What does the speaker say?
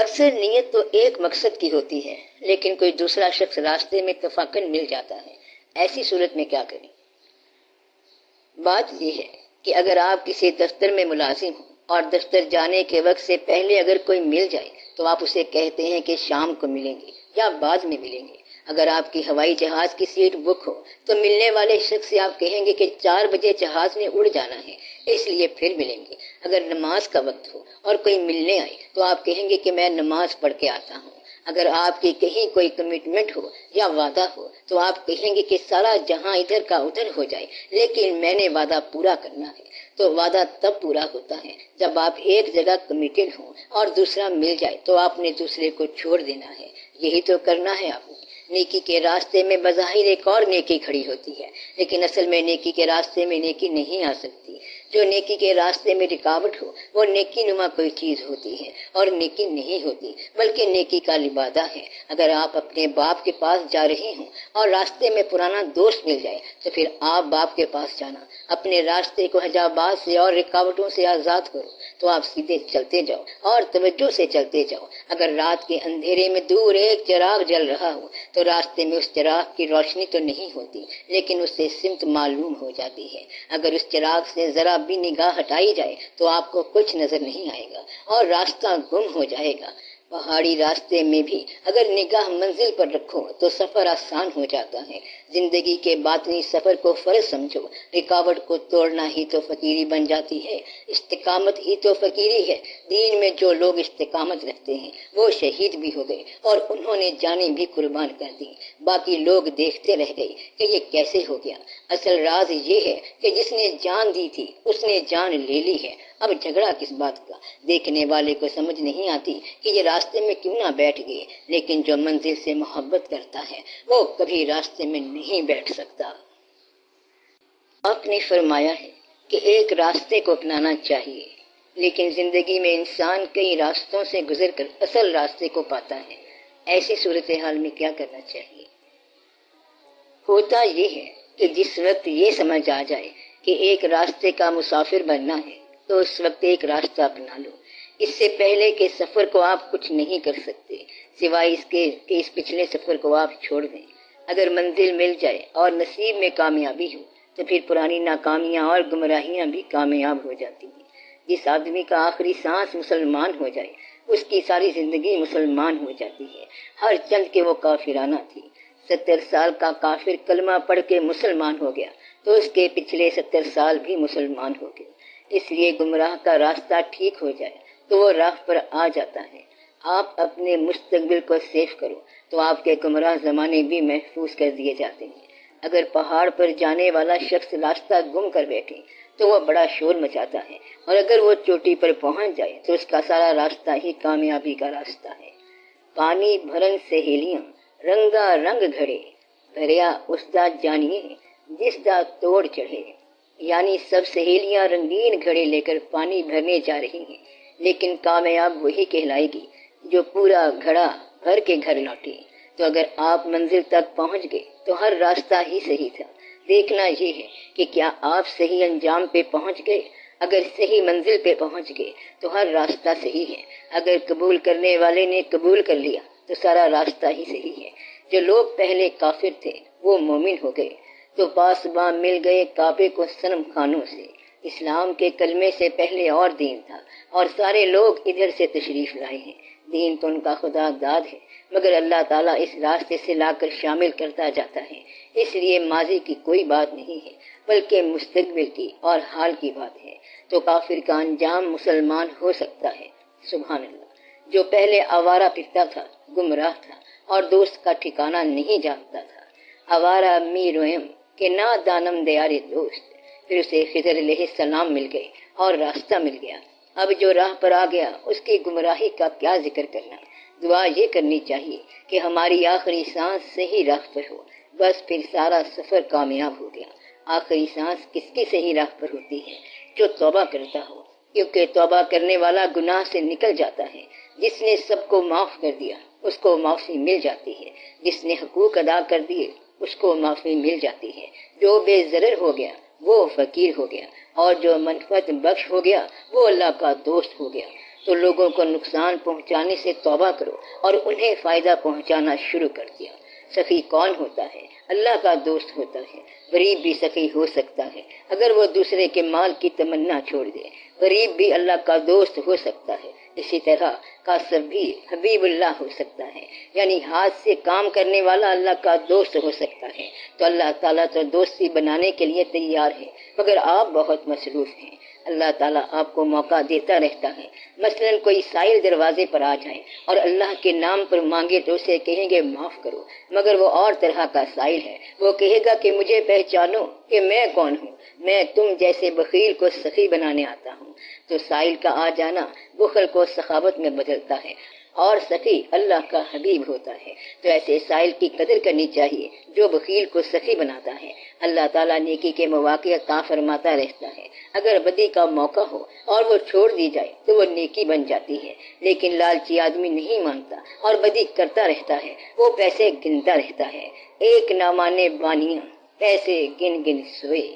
اکثر نیت تو ایک مقصد کی ہوتی ہے، لیکن کوئی دوسرا شخص راستے میں اتفاقاً مل جاتا ہے، ایسی صورت میں کیا کریں؟ بات یہ ہے کہ اگر آپ کسی دفتر میں ملازم ہوں اور دفتر جانے کے وقت سے پہلے اگر کوئی مل جائے تو آپ اسے کہتے ہیں کہ شام کو ملیں گے یا بعد میں ملیں گے۔ اگر آپ کی ہوائی جہاز کی سیٹ بک ہو تو ملنے والے شخص سے آپ کہیں گے کہ 4 بجے جہاز نے اڑ جانا ہے، اس لیے پھر ملیں گے۔ اگر نماز کا وقت ہو اور کوئی ملنے آئے تو آپ کہیں گے کہ میں نماز پڑھ کے آتا ہوں۔ اگر آپ کی کہیں کوئی کمٹمنٹ ہو یا وعدہ ہو تو آپ کہیں گے کہ سارا جہاں ادھر کا ادھر ہو جائے لیکن میں نے وعدہ پورا کرنا ہے۔ تو وعدہ تب پورا ہوتا ہے جب آپ ایک جگہ کمیٹڈ ہوں اور دوسرا مل جائے تو آپ نے دوسرے کو چھوڑ دینا ہے، یہی تو کرنا ہے آپ نے۔ نیکی کے راستے میں بظاہر ایک اور نیکی کھڑی ہوتی ہے، لیکن اصل میں نیکی کے راستے میں نیکی نہیں آ سکتی۔ جو نیکی کے راستے میں رکاوٹ ہو وہ نیکی نما کوئی چیز ہوتی ہے اور نیکی نہیں ہوتی، بلکہ نیکی کا لبادہ ہے۔ اگر آپ اپنے باپ کے پاس جا رہے ہوں اور راستے میں پرانا دوست مل جائے تو پھر آپ باپ کے پاس جانا، اپنے راستے کو حجابات سے اور رکاوٹوں سے آزاد کرو تو آپ سیدھے چلتے جاؤ اور توجہ سے چلتے جاؤ۔ اگر رات کے اندھیرے میں دور ایک چراغ جل رہا ہو تو راستے میں اس چراغ کی روشنی تو نہیں ہوتی، لیکن اس سے سمت معلوم ہو جاتی ہے۔ اگر اس چراغ سے ذرا بھی نگاہ ہٹائی جائے تو آپ کو کچھ نظر نہیں آئے گا اور راستہ گم ہو جائے گا۔ پہاڑی راستے میں بھی اگر نگاہ منزل پر رکھو تو سفر آسان ہو جاتا ہے۔ زندگی کے باطنی سفر کو فرض سمجھو، رکاوٹ کو توڑنا ہی تو فقیری بن جاتی ہے، استقامت ہی تو فقیری ہے۔ دین میں جو لوگ استقامت رکھتے ہیں وہ شہید بھی ہو گئے اور انہوں نے جانیں بھی قربان کر دی، باقی لوگ دیکھتے رہ گئے کہ یہ کیسے ہو گیا۔ اصل راز یہ ہے کہ جس نے جان دی تھی اس نے جان لے لی ہے، اب جھگڑا کس بات کا؟ دیکھنے والے کو سمجھ نہیں آتی کہ یہ راستے میں کیوں نہ بیٹھ گئے، لیکن جو منزل سے محبت کرتا ہے وہ کبھی راستے میں نہیں بیٹھ سکتا۔ آپ نے فرمایا ہے کہ ایک راستے کو اپنانا چاہیے، لیکن زندگی میں انسان کئی راستوں سے گزر کر اصل راستے کو پاتا ہے۔ ایسی صورتحال میں کیا کرنا چاہیے؟ ہوتا یہ ہے کہ جس وقت یہ سمجھ آ جائے کہ ایک راستے کا مسافر بننا ہے تو اس وقت ایک راستہ اپنا لو۔ اس سے پہلے کے سفر کو آپ کچھ نہیں کر سکتے سوائے اس کے کہ اس پچھلے سفر کو آپ چھوڑ دیں۔ اگر منزل مل جائے اور نصیب میں کامیابی ہو تو پھر پرانی ناکامیاں اور گمراہیاں بھی کامیاب ہو جاتی ہیں۔ جس آدمی کا آخری سانس مسلمان ہو جائے اس کی ساری زندگی مسلمان ہو جاتی ہے، ہر چند کہ وہ کافرانہ تھی۔ 70 سال کا کافر کلمہ پڑھ کے مسلمان ہو گیا تو اس کے پچھلے 70 سال بھی مسلمان ہو گئے۔ اس لیے گمراہ کا راستہ ٹھیک ہو جائے تو وہ راہ پر آ جاتا ہے۔ آپ اپنے مستقبل کو سیف کرو تو آپ کے گمراہ زمانے بھی محفوظ کر دیے جاتے ہیں۔ اگر پہاڑ پر جانے والا شخص راستہ گم کر بیٹھے تو وہ بڑا شور مچاتا ہے، اور اگر وہ چوٹی پر پہنچ جائے تو اس کا سارا راستہ ہی کامیابی کا راستہ ہے۔ پانی بھرن سہیلیاں رنگا رنگ گھڑے، بھریا اس دا جانیے جس دا توڑ چڑھے۔ یعنی سب سہیلیاں رنگین گھڑے لے کر پانی بھرنے جا رہی ہیں، لیکن کامیاب وہی کہلائے گی جو پورا گھڑا بھر کے گھر لوٹے۔ تو اگر آپ منزل تک پہنچ گئے تو ہر راستہ ہی صحیح تھا۔ دیکھنا یہ ہے کہ کیا آپ صحیح انجام پہ پہنچ گئے۔ اگر صحیح منزل پہ پہنچ گئے تو ہر راستہ صحیح ہے۔ اگر قبول کرنے والے نے قبول کر لیا تو سارا راستہ ہی صحیح ہے۔ جو لوگ پہلے کافر تھے وہ مومن ہو گئے تو پاسباں مل گئے کعبے کو صنم خانوں سے۔ اسلام کے کلمے سے پہلے اور دین تھا اور سارے لوگ ادھر سے تشریف لائے ہیں۔ دین تو ان کا خدا داد ہے، مگر اللہ تعالیٰ اس راستے سے لا کر شامل کرتا جاتا ہے۔ اس لیے ماضی کی کوئی بات نہیں ہے بلکہ مستقبل کی اور حال کی بات ہے۔ تو کافر کا انجام مسلمان ہو سکتا ہے۔ سبحان اللہ۔ جو پہلے آوارہ پھرتا تھا گمراہ تھا اور دوست کا ٹھکانہ نہیں جانتا تھا۔ آوارہ می رویم کہ نہ دانم دیارے دوست، پھر اسے خضر علیہ السلام مل گئے اور راستہ مل گیا۔ اب جو راہ پر آ گیا اس کی گمراہی کا کیا ذکر کرنا۔ دعا یہ کرنی چاہیے کہ ہماری آخری سانس صحیح راہ پر ہو، بس پھر سارا سفر کامیاب ہو گیا۔ آخری سانس کس کی صحیح راہ پر ہوتی ہے؟ جو توبہ کرتا ہو، کیونکہ توبہ کرنے والا گناہ سے نکل جاتا ہے۔ جس نے سب کو معاف کر دیا اس کو معافی مل جاتی ہے، جس نے حقوق ادا کر دیے اس کو معافی مل جاتی ہے۔ جو بے ضرر ہو گیا وہ فقیر ہو گیا، اور جو منفعت بخش ہو گیا وہ اللہ کا دوست ہو گیا۔ تو لوگوں کو نقصان پہنچانے سے توبہ کرو اور انہیں فائدہ پہنچانا شروع کر دیا۔ سخی کون ہوتا ہے؟ اللہ کا دوست ہوتا ہے۔ غریب بھی سخی ہو سکتا ہے اگر وہ دوسرے کے مال کی تمنا چھوڑ دے۔ غریب بھی اللہ کا دوست ہو سکتا ہے۔ اسی طرح کاسب بھی حبیب اللہ ہو سکتا ہے، یعنی ہاتھ سے کام کرنے والا اللہ کا دوست ہو سکتا ہے۔ تو اللہ تعالیٰ تو دوستی بنانے کے لیے تیار ہے، مگر آپ بہت مصروف ہیں۔ اللہ تعالیٰ آپ کو موقع دیتا رہتا ہے۔ مثلاً کوئی سائل دروازے پر آ جائے اور اللہ کے نام پر مانگے تو اسے کہیں گے معاف کرو، مگر وہ اور طرح کا سائل ہے۔ وہ کہے گا کہ مجھے پہچانو کہ میں کون ہوں، میں تم جیسے بخیل کو سخی بنانے آتا ہوں۔ تو سائل کا آ جانا بخل کو سخاوت میں بدلتا ہے، اور سخی اللہ کا حبیب ہوتا ہے۔ تو ایسے سائل کی قدر کرنی چاہیے جو بخیل کو سخی بناتا ہے۔ اللہ تعالیٰ نیکی کے مواقع عطا فرماتا رہتا ہے۔ اگر بدی کا موقع ہو اور وہ چھوڑ دی جائے تو وہ نیکی بن جاتی ہے، لیکن لالچی آدمی نہیں مانتا اور بدی کرتا رہتا ہے، وہ پیسے گنتا رہتا ہے۔ ایک نہ مانے بانیاں پیسے گن گن سوئے۔